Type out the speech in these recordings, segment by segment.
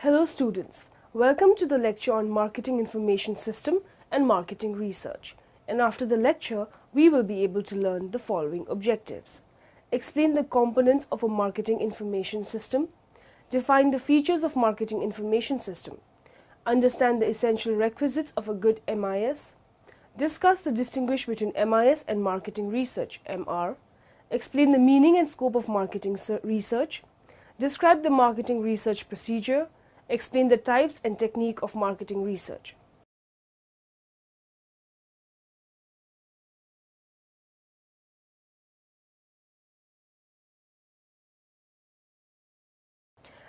Hello students, welcome to the lecture on Marketing Information System and Marketing Research. And after the lecture, we will be able to learn the following objectives. Explain the components of a marketing information system. Define the features of marketing information system. Understand the essential requisites of a good MIS. Discuss the distinguish between MIS and marketing research, MR. Explain the meaning and scope of marketing research. Describe the marketing research procedure. Explain the types and technique of marketing research.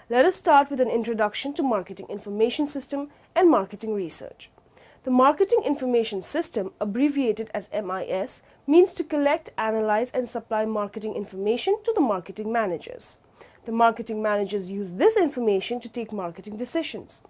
Let us start with an introduction to marketing information system and marketing research. The Marketing Information System, abbreviated as MIS, means to collect, analyze, and supply marketing information to the marketing managers. The marketing managers use this information to take marketing decisions.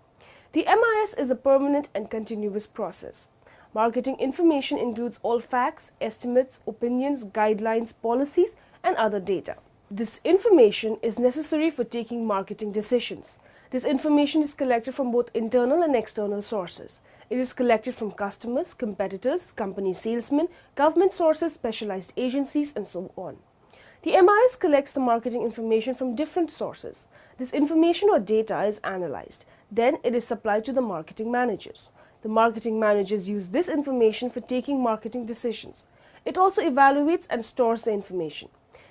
The MIS is a permanent and continuous process. Marketing information includes all facts, estimates, opinions, guidelines, policies, and other data. This information is necessary for taking marketing decisions. This information is collected from both internal and external sources. It is collected from customers, competitors, company salesmen, government sources, specialized agencies, and so on. The MIS collects the marketing information from different sources. This information or data is analyzed. Then it is supplied to the marketing managers. The marketing managers use this information for taking marketing decisions. It also evaluates and stores the information.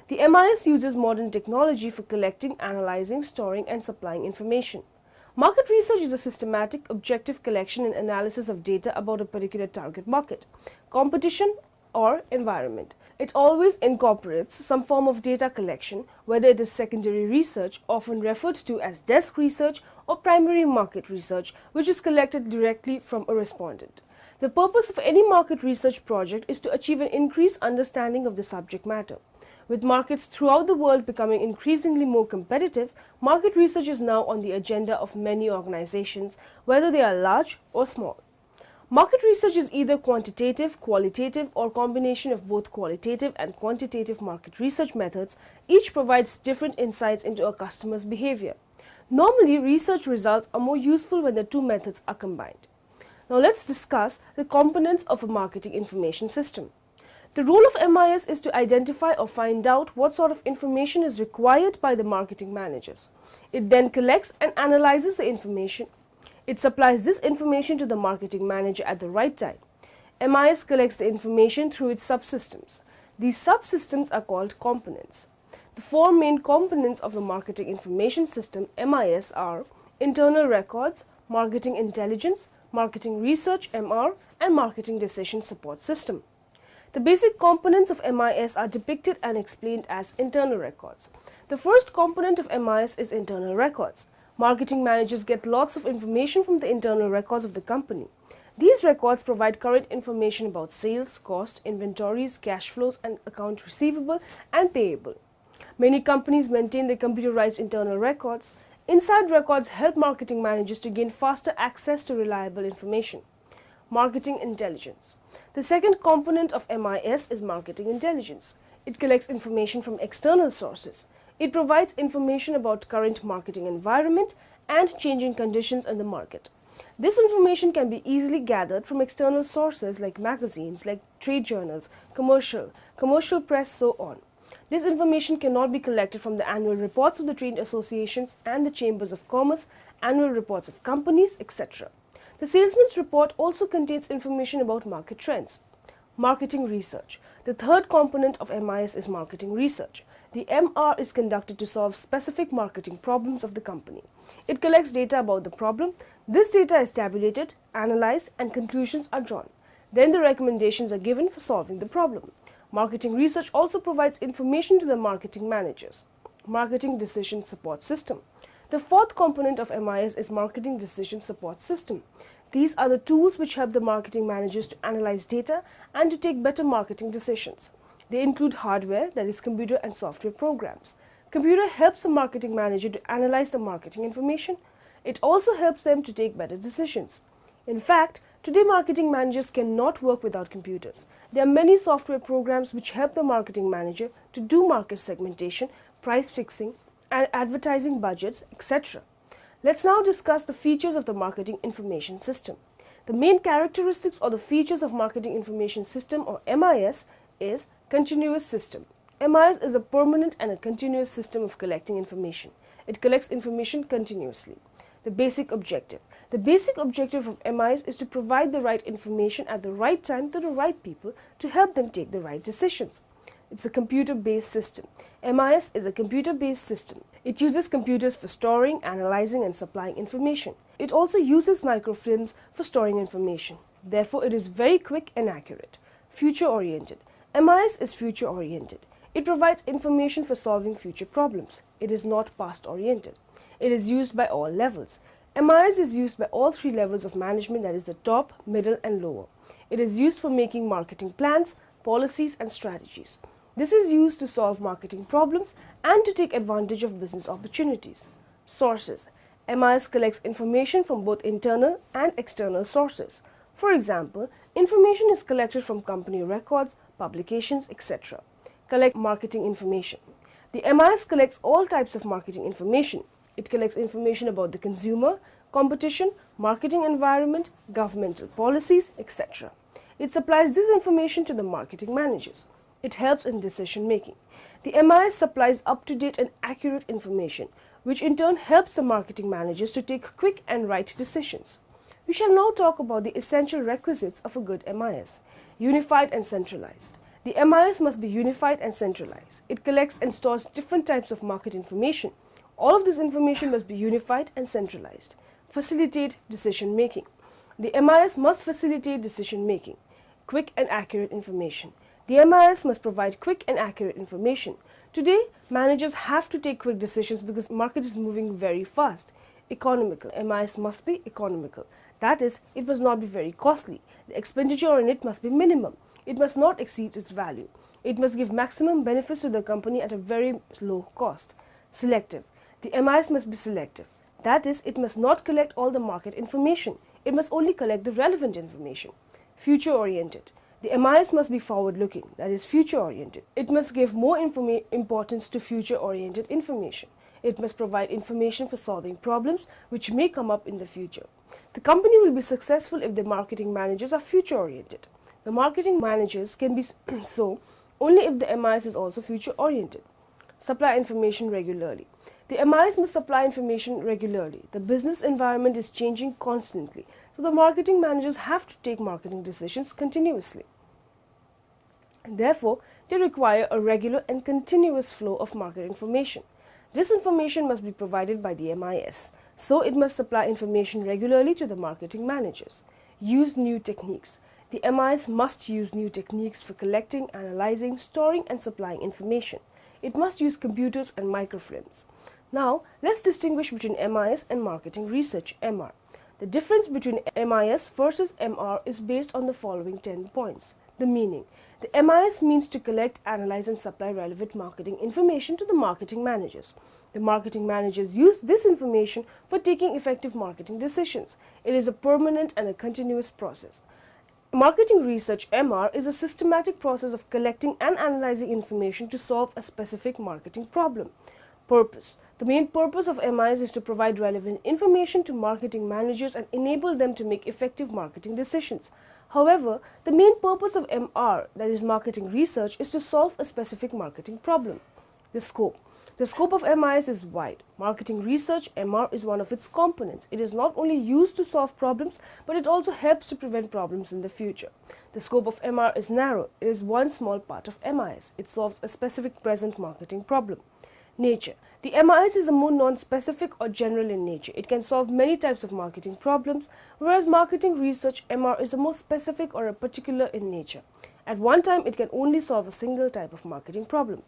The MIS uses modern technology for collecting, analyzing, storing, and supplying information. Market research is a systematic, objective collection and analysis of data about a particular target market, competition, or environment. It always incorporates some form of data collection, whether it is secondary research, often referred to as desk research, or primary market research, which is collected directly from a respondent. The purpose of any market research project is to achieve an increased understanding of the subject matter. With markets throughout the world becoming increasingly more competitive, market research is now on the agenda of many organizations, whether they are large or small. Market research is either quantitative, qualitative, or combination of both qualitative and quantitative market research methods. Each provides different insights into a customer's behavior. Normally, research results are more useful when the two methods are combined. Now let's discuss the components of a marketing information system. The role of MIS is to identify or find out what sort of information is required by the marketing managers. It then collects and analyzes the information. It supplies this information to the marketing manager at the right time. MIS collects the information through its subsystems. These subsystems are called components. The four main components of the marketing information system MIS are internal records, marketing intelligence, marketing research MR, and marketing decision support system. The basic components of MIS are depicted and explained as internal records. The first component of MIS is internal records. Marketing managers get lots of information from the internal records of the company. These records provide current information about sales, cost, inventories, cash flows, and account receivable and payable. Many companies maintain their computerized internal records. Inside records help marketing managers to gain faster access to reliable information. Marketing intelligence. The second component of MIS is marketing intelligence. It collects information from external sources. It provides information about current marketing environment and changing conditions in the market. This information can be easily gathered from external sources like magazines, like trade journals, commercial press, so on. This information cannot be collected from the annual reports of the trade associations and the chambers of commerce, annual reports of companies, etc. The salesman's report also contains information about market trends. Marketing research. The third component of MIS is marketing research. The MR is conducted to solve specific marketing problems of the company. It collects data about the problem. This data is tabulated, analyzed, and conclusions are drawn. Then the recommendations are given for solving the problem. Marketing research also provides information to the marketing managers. Marketing decision support system. The fourth component of MIS is marketing decision support system. These are the tools which help the marketing managers to analyze data and to take better marketing decisions. They include hardware, that is computer and software programs. Computer helps the marketing manager to analyze the marketing information. It also helps them to take better decisions. In fact, today marketing managers cannot work without computers. There are many software programs which help the marketing manager to do market segmentation, price fixing, and advertising budgets, etc. Let's now discuss the features of the marketing information system. The main characteristics or the features of marketing information system or MIS is continuous system. MIS is a permanent and a continuous system of collecting information. It collects information continuously. The basic objective. The basic objective of MIS is to provide the right information at the right time to the right people to help them take the right decisions. It's a computer-based system. MIS is a computer-based system. It uses computers for storing, analyzing, and supplying information. It also uses microfilms for storing information. Therefore, it is very quick and accurate. Future-oriented. MIS is future-oriented. It provides information for solving future problems. It is not past-oriented. It is used by all levels. MIS is used by all three levels of management, that is the top, middle, and lower. It is used for making marketing plans, policies, and strategies. This is used to solve marketing problems and to take advantage of business opportunities. Sources. MIS collects information from both internal and external sources. For example, information is collected from company records, publications, etc. Collect marketing information. The MIS collects all types of marketing information. It collects information about the consumer, competition, marketing environment, governmental policies, etc. It supplies this information to the marketing managers. It helps in decision making. The MIS supplies up-to-date and accurate information, which in turn helps the marketing managers to take quick and right decisions. We shall now talk about the essential requisites of a good MIS. Unified and centralized. The MIS must be unified and centralized. It collects and stores different types of market information. All of this information must be unified and centralized. Facilitate decision making. The MIS must facilitate decision making. Quick and accurate information. The MIS must provide quick and accurate information. Today, managers have to take quick decisions because the market is moving very fast. Economical. MIS must be economical. That is, it must not be very costly. The expenditure on it must be minimum. It must not exceed its value. It must give maximum benefits to the company at a very low cost. Selective. The MIS must be selective. That is, it must not collect all the market information. It must only collect the relevant information. Future-oriented. The MIS must be forward-looking, that is future-oriented. It must give more importance to future-oriented information. It must provide information for solving problems which may come up in the future. The company will be successful if the marketing managers are future-oriented. The marketing managers can be so only if the MIS is also future-oriented. Supply information regularly. The MIS must supply information regularly. The business environment is changing constantly, so the marketing managers have to take marketing decisions continuously. Therefore, they require a regular and continuous flow of market information. This information must be provided by the MIS, so it must supply information regularly to the marketing managers. Use new techniques. The MIS must use new techniques for collecting, analyzing, storing, and supplying information. It must use computers and microfilms. Now, let's distinguish between MIS and marketing research, MR. The difference between MIS versus MR is based on the following 10 points. The meaning. The MIS means to collect, analyze, and supply relevant marketing information to the marketing managers. The marketing managers use this information for taking effective marketing decisions. It is a permanent and a continuous process. Marketing research, MR, is a systematic process of collecting and analyzing information to solve a specific marketing problem. Purpose. The main purpose of MIS is to provide relevant information to marketing managers and enable them to make effective marketing decisions. However, the main purpose of MR, that is marketing research, is to solve a specific marketing problem. The scope. The scope of MIS is wide. Marketing research, MR, is one of its components. It is not only used to solve problems, but it also helps to prevent problems in the future. The scope of MR is narrow. It is one small part of MIS. It solves a specific present marketing problem. Nature. The MIS is a more non-specific or general in nature. It can solve many types of marketing problems, whereas marketing research, MR, is a more specific or a particular in nature. At one time, it can only solve a single type of marketing problem.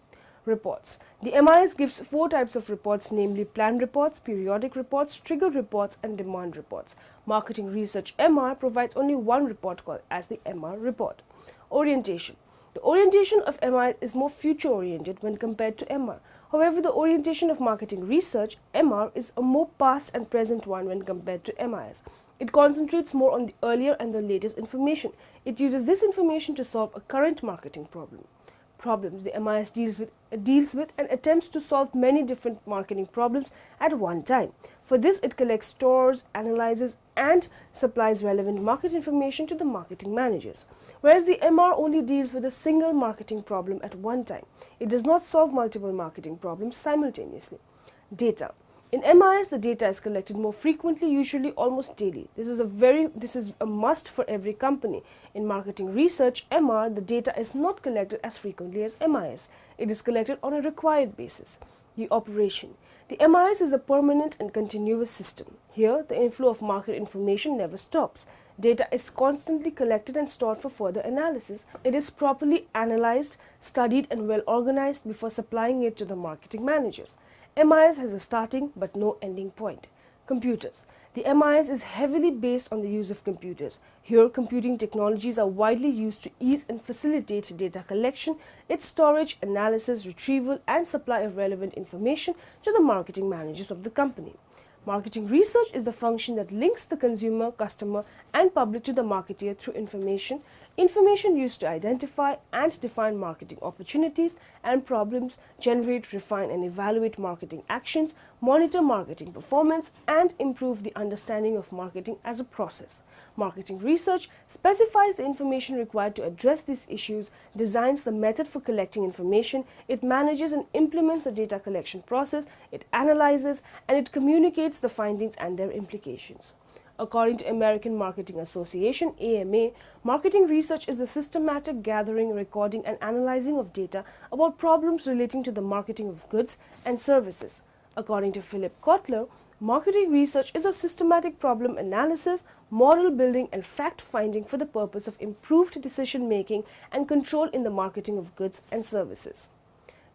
Reports. The MIS gives 4 types of reports, namely plan reports, periodic reports, trigger reports, and demand reports. Marketing research, MR, provides only one report called as the MR report. Orientation. The orientation of MIS is more future-oriented when compared to MR. However, the orientation of marketing research, MR, is a more past and present one when compared to MIS. It concentrates more on the earlier and the latest information. It uses this information to solve a current marketing problem. problems. The MIS deals with and attempts to solve many different marketing problems at one time. For this, it collects, stores, analyzes, and supplies relevant market information to the marketing managers. Whereas the MR only deals with a single marketing problem at one time. It does not solve multiple marketing problems simultaneously. Data. In MIS, the data is collected more frequently, usually almost daily. This is a must for every company. In marketing research, MR, the data is not collected as frequently as MIS. It is collected on a required basis. The operation. The MIS is a permanent and continuous system. Here, the inflow of market information never stops. Data is constantly collected and stored for further analysis. It is properly analyzed, studied, and well organized before supplying it to the marketing managers. MIS has a starting but no ending point. Computers. The MIS is heavily based on the use of computers. Here, computing technologies are widely used to ease and facilitate data collection, its storage, analysis, retrieval, and supply of relevant information to the marketing managers of the company. Marketing research is the function that links the consumer, customer, and public to the marketer through information used to identify and define marketing opportunities and problems, generate, refine, and evaluate marketing actions, monitor marketing performance, and improve the understanding of marketing as a process. Marketing research specifies the information required to address these issues, designs the method for collecting information, it manages and implements the data collection process, it analyzes, and it communicates the findings and their implications. According to American Marketing Association, AMA, marketing research is the systematic gathering, recording, and analyzing of data about problems relating to the marketing of goods and services. According to Philip Kotler, marketing research is a systematic problem analysis, model building, and fact-finding for the purpose of improved decision-making and control in the marketing of goods and services.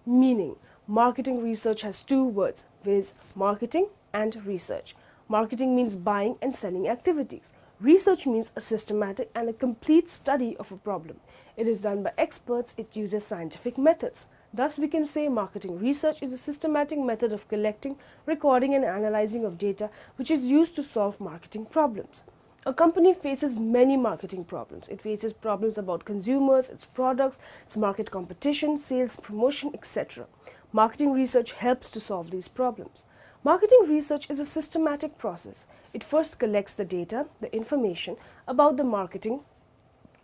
Meaning, marketing research has two words, viz. Marketing and research. Marketing means buying and selling activities. Research means a systematic and a complete study of a problem. It is done by experts, it uses scientific methods. Thus, we can say marketing research is a systematic method of collecting, recording, and analyzing of data which is used to solve marketing problems. A company faces many marketing problems. It faces problems about consumers, its products, its market competition, sales, promotion, etc. Marketing research helps to solve these problems. Marketing research is a systematic process. It first collects the data, the information about the marketing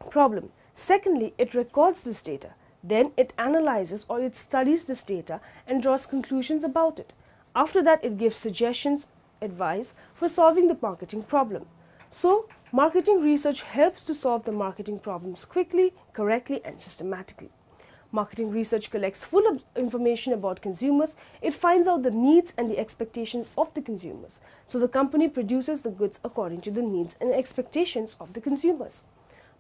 problem. Secondly, it records this data. Then it analyzes or it studies this data and draws conclusions about it. After that, it gives suggestions, advice for solving the marketing problem. So, marketing research helps to solve the marketing problems quickly, correctly, and systematically. Marketing research collects full information about consumers. It finds out the needs and the expectations of the consumers. So the company produces the goods according to the needs and expectations of the consumers.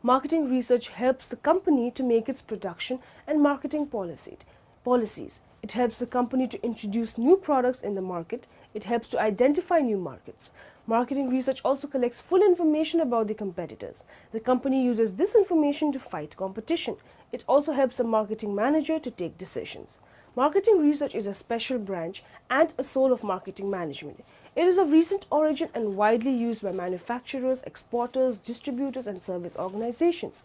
Marketing research helps the company to make its production and marketing policies. It helps the company to introduce new products in the market. It helps to identify new markets. Marketing research also collects full information about the competitors. The company uses this information to fight competition. It also helps the marketing manager to take decisions. Marketing research is a special branch and a soul of marketing management. It is of recent origin and widely used by manufacturers, exporters, distributors, and service organizations.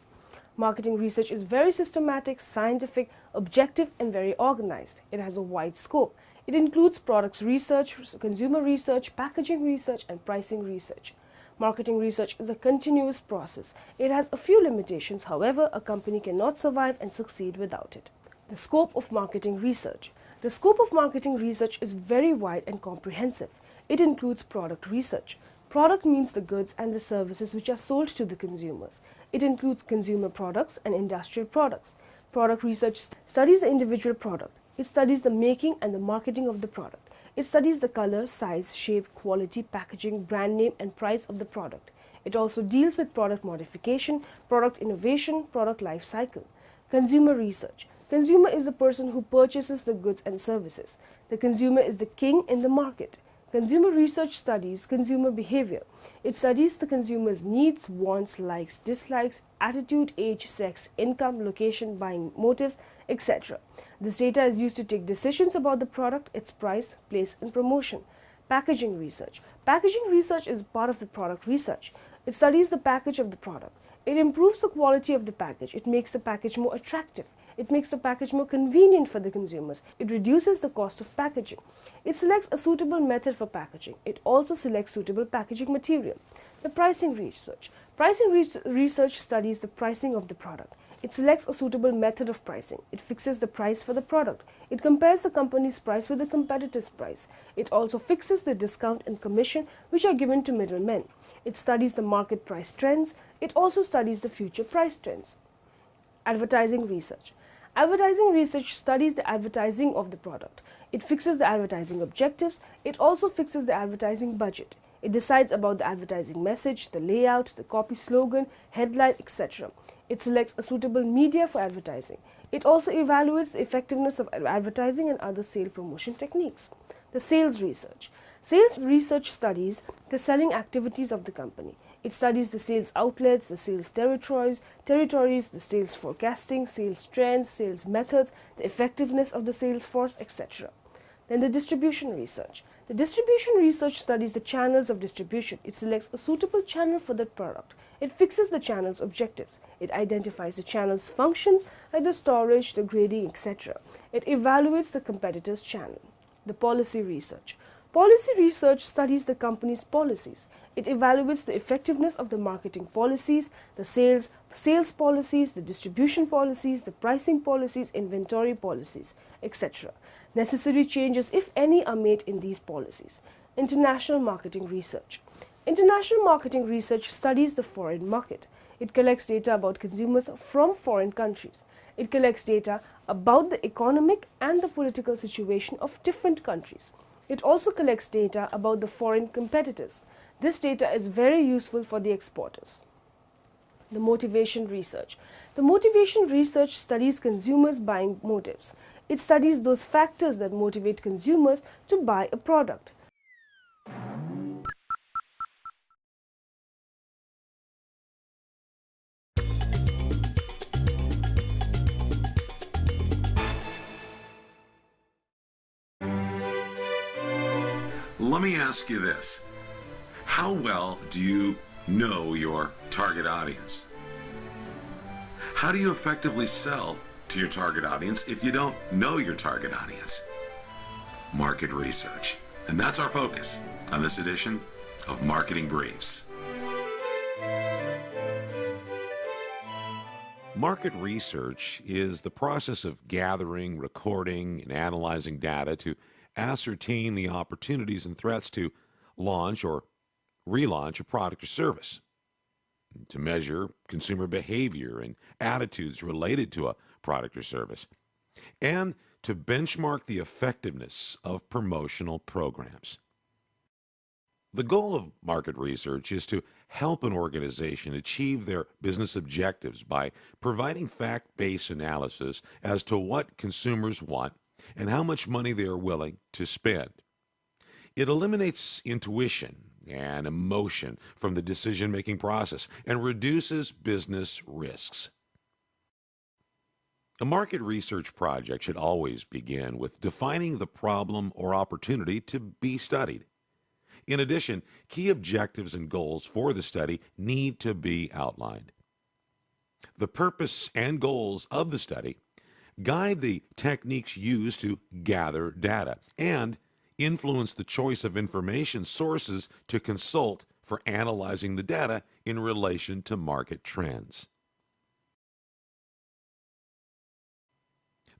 Marketing research is very systematic, scientific, objective, and very organized. It has a wide scope. It includes products research, consumer research, packaging research, and pricing research. Marketing research is a continuous process. It has a few limitations, however, a company cannot survive and succeed without it. The scope of marketing research. The scope of marketing research is very wide and comprehensive. It includes product research. Product means the goods and the services which are sold to the consumers. It includes consumer products and industrial products. Product research studies the individual product. It studies the making and the marketing of the product. It studies the color, size, shape, quality, packaging, brand name, and price of the product. It also deals with product modification, product innovation, product life cycle. Consumer research. Consumer is the person who purchases the goods and services. The consumer is the king in the market. Consumer research studies consumer behavior. It studies the consumer's needs, wants, likes, dislikes, attitude, age, sex, income, location, buying motives, etc. This data is used to take decisions about the product, its price, place, and promotion. Packaging research. Packaging research is part of the product research. It studies the package of the product. It improves the quality of the package. It makes the package more attractive. It makes the package more convenient for the consumers. It reduces the cost of packaging. It selects a suitable method for packaging. It also selects suitable packaging material. The pricing research. Research studies the pricing of the product. It selects a suitable method of pricing. It fixes the price for the product. It compares the company's price with the competitor's price. It also fixes the discount and commission which are given to middlemen. It studies the market price trends. It also studies the future price trends. Advertising research. Advertising research studies the advertising of the product. It fixes the advertising objectives. It also fixes the advertising budget. It decides about the advertising message, the layout, the copy slogan, headline, etc. It selects a suitable media for advertising. It also evaluates the effectiveness of advertising and other sale promotion techniques. The sales research. Sales research studies the selling activities of the company. It studies the sales outlets, the sales territories, the sales forecasting, sales trends, sales methods, the effectiveness of the sales force, etc. Then the distribution research. The distribution research studies the channels of distribution. It selects a suitable channel for that product. It fixes the channel's objectives. It identifies the channel's functions like the storage, the grading, etc. It evaluates the competitor's channel. The policy research. Policy research studies the company's policies. It evaluates the effectiveness of the marketing policies, the sales policies, the distribution policies, the pricing policies, inventory policies, etc. Necessary changes, if any, are made in these policies. International marketing research. International marketing research studies the foreign market. It collects data about consumers from foreign countries. It collects data about the economic and the political situation of different countries. It also collects data about the foreign competitors. This data is very useful for the exporters. The motivation research. The motivation research studies consumers' buying motives. It studies those factors that motivate consumers to buy a product. Let me ask you this. How well do you know your target audience? How do you effectively sell to your target audience if you don't know your target audience? Market research. And that's our focus on this edition of Marketing Briefs. Market research is the process of gathering, recording, and analyzing data to ascertain the opportunities and threats to launch or relaunch a product or service, to measure consumer behavior and attitudes related to a product or service, and to benchmark the effectiveness of promotional programs. The goal of market research is to help an organization achieve their business objectives by providing fact-based analysis as to what consumers want and how much money they are willing to spend. It eliminates intuition and emotion from the decision-making process and reduces business risks. A market research project should always begin with defining the problem or opportunity to be studied. In addition, key objectives and goals for the study need to be outlined. The purpose and goals of the study guide the techniques used to gather data and influence the choice of information sources to consult for analyzing the data in relation to market trends.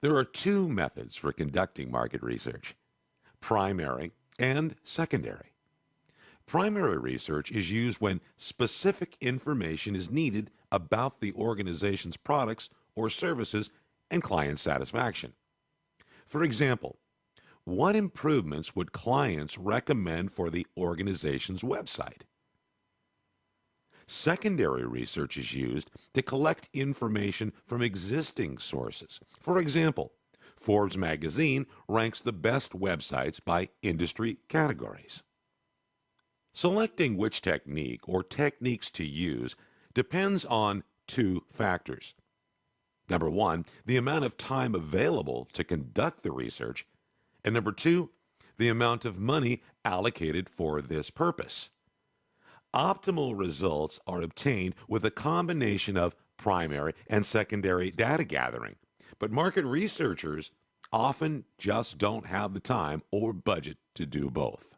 There are two methods for conducting market research: primary and secondary. Primary research is used when specific information is needed about the organization's products or services and client satisfaction. For example, what improvements would clients recommend for the organization's website? Secondary research is used to collect information from existing sources. For example, Forbes magazine ranks the best websites by industry categories. Selecting which technique or techniques to use depends on two factors. Number one, the amount of time available to conduct the research, and number two, the amount of money allocated for this purpose. Optimal results are obtained with a combination of primary and secondary data gathering, But market researchers often just don't have the time or budget to do both.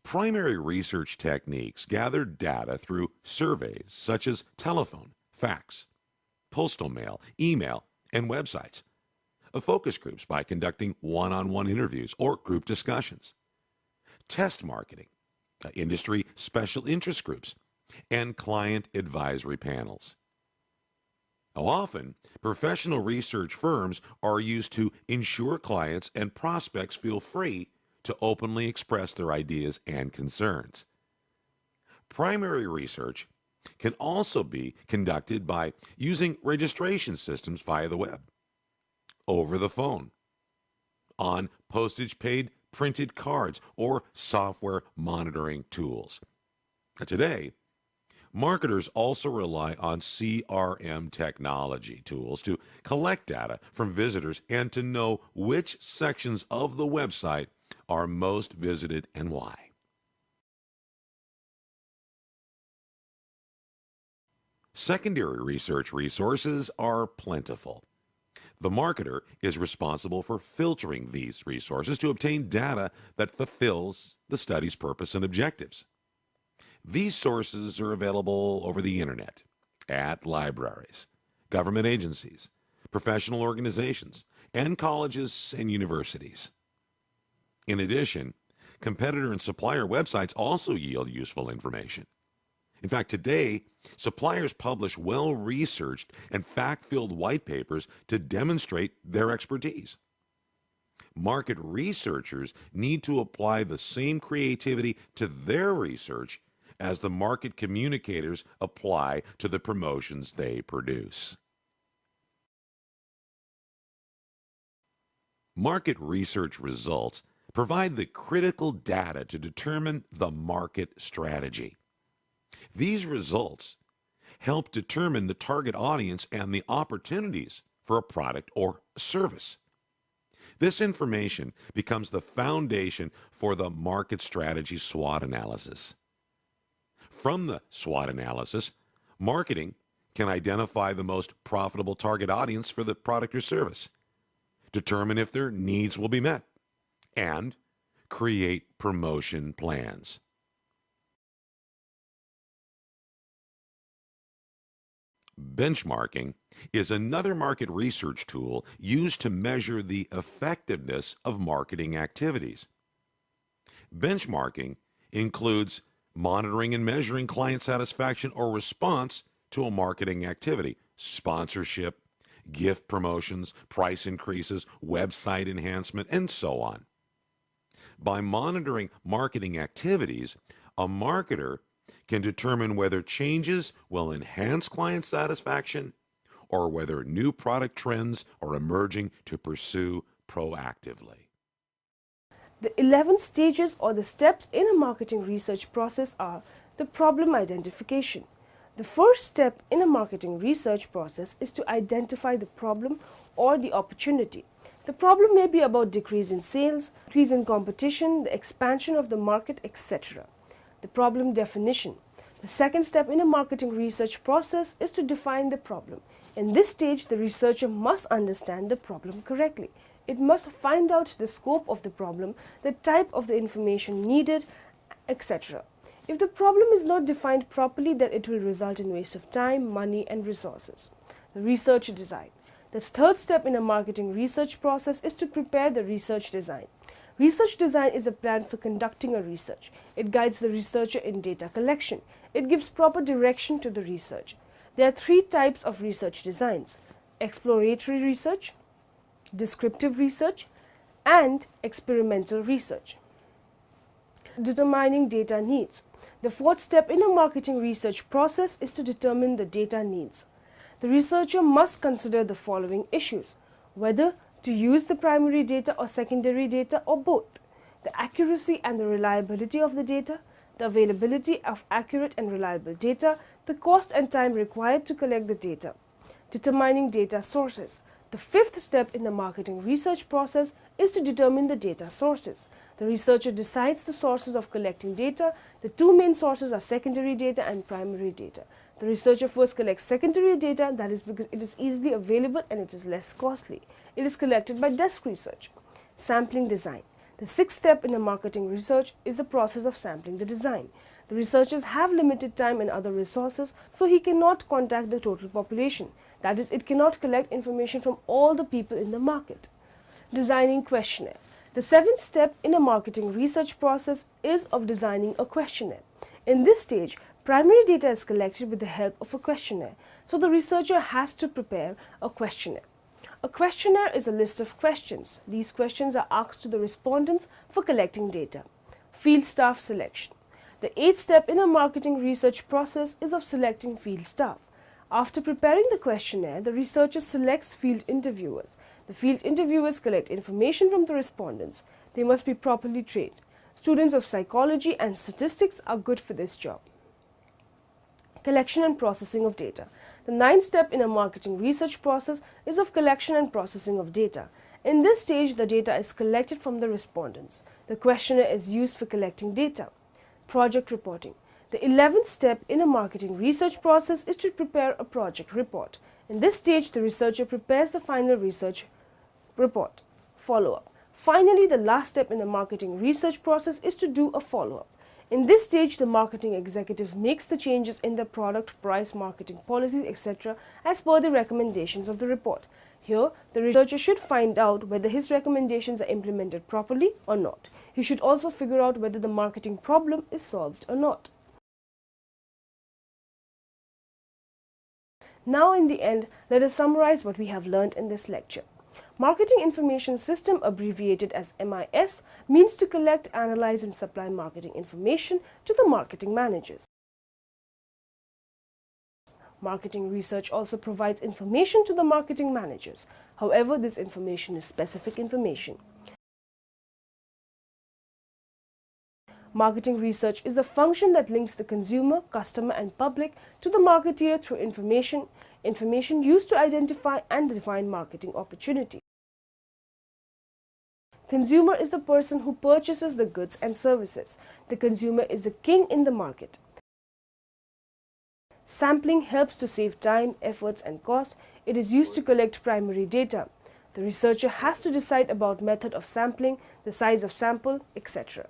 Primary research techniques gather data through surveys such as telephone, fax, postal mail, email, and websites. Focus groups by conducting one-on-one interviews or group discussions. Test marketing, industry special interest groups, and client advisory panels. Now, often, professional research firms are used to ensure clients and prospects feel free to openly express their ideas and concerns. Primary research can also be conducted by using registration systems via the web, over the phone, on postage-paid printed cards, or software monitoring tools. Today, marketers also rely on CRM technology tools to collect data from visitors and to know which sections of the website are most visited and why. Secondary research resources are plentiful. The marketer is responsible for filtering these resources to obtain data that fulfills the study's purpose and objectives. These sources are available over the internet, at libraries, government agencies, professional organizations, and colleges and universities. In addition, competitor and supplier websites also yield useful information. In fact, today, suppliers publish well-researched and fact-filled white papers to demonstrate their expertise. Market researchers need to apply the same creativity to their research as the market communicators apply to the promotions they produce. Market research results provide the critical data to determine the market strategy. These results help determine the target audience and the opportunities for a product or service. This information becomes the foundation for the market strategy SWOT analysis. From the SWOT analysis, marketing can identify the most profitable target audience for the product or service, determine if their needs will be met, and create promotion plans. Benchmarking is another market research tool used to measure the effectiveness of marketing activities. Benchmarking includes monitoring and measuring client satisfaction or response to a marketing activity, sponsorship, gift promotions, price increases, website enhancement, and so on. By monitoring marketing activities, a marketer can determine whether changes will enhance client satisfaction or whether new product trends are emerging to pursue proactively. The 11 stages or the steps in a marketing research process are the problem identification. The first step in a marketing research process is to identify the problem or the opportunity. The problem may be about decrease in sales, increase in competition, the expansion of the market, etc. The problem definition. The second step in a marketing research process is to define the problem. In this stage, the researcher must understand the problem correctly. It must find out the scope of the problem, the type of the information needed, etc. If the problem is not defined properly, then it will result in waste of time, money, and resources. The research design. The third step in a marketing research process is to prepare the research design. Research design is a plan for conducting a research. It guides the researcher in data collection. It gives proper direction to the research. There are three types of research designs: exploratory research, descriptive research, and experimental research. Determining data needs. The fourth step in a marketing research process is to determine the data needs. The researcher must consider the following issues: whether to use the primary data or secondary data or both, the accuracy and the reliability of the data, the availability of accurate and reliable data, the cost and time required to collect the data. Determining data sources. The fifth step in the marketing research process is to determine the data sources. The researcher decides the sources of collecting data. The two main sources are secondary data and primary data. The researcher first collects secondary data, that is because it is easily available and it is less costly. It is collected by desk research. Sampling design. The sixth step in a marketing research is the process of sampling the design. The researchers have limited time and other resources, so he cannot contact the total population. That is, it cannot collect information from all the people in the market. Designing questionnaire. The seventh step in a marketing research process is of designing a questionnaire. In this stage, primary data is collected with the help of a questionnaire, so the researcher has to prepare a questionnaire. A questionnaire is a list of questions. These questions are asked to the respondents for collecting data. Field staff selection. The eighth step in a marketing research process is of selecting field staff. After preparing the questionnaire, the researcher selects field interviewers. The field interviewers collect information from the respondents. They must be properly trained. Students of psychology and statistics are good for this job. Collection and processing of data. The ninth step in a marketing research process is of collection and processing of data. In this stage, the data is collected from the respondents. The questionnaire is used for collecting data. Project reporting. The 11th step in a marketing research process is to prepare a project report. In this stage, the researcher prepares the final research report. Follow-up. Finally, the last step in the marketing research process is to do a follow-up. In this stage, the marketing executive makes the changes in the product, price, marketing policies, etc. as per the recommendations of the report. Here, the researcher should find out whether his recommendations are implemented properly or not. He should also figure out whether the marketing problem is solved or not. Now, in the end, let us summarize what we have learned in this lecture. Marketing Information System, abbreviated as MIS, means to collect, analyze and supply marketing information to the marketing managers. Marketing research also provides information to the marketing managers. However, this information is specific information. Marketing research is a function that links the consumer, customer and public to the marketeer through information used to identify and define marketing opportunities. Consumer is the person who purchases the goods and services. The consumer is the king in the market. Sampling helps to save time, efforts and cost. It is used to collect primary data. The researcher has to decide about method of sampling, the size of sample, etc.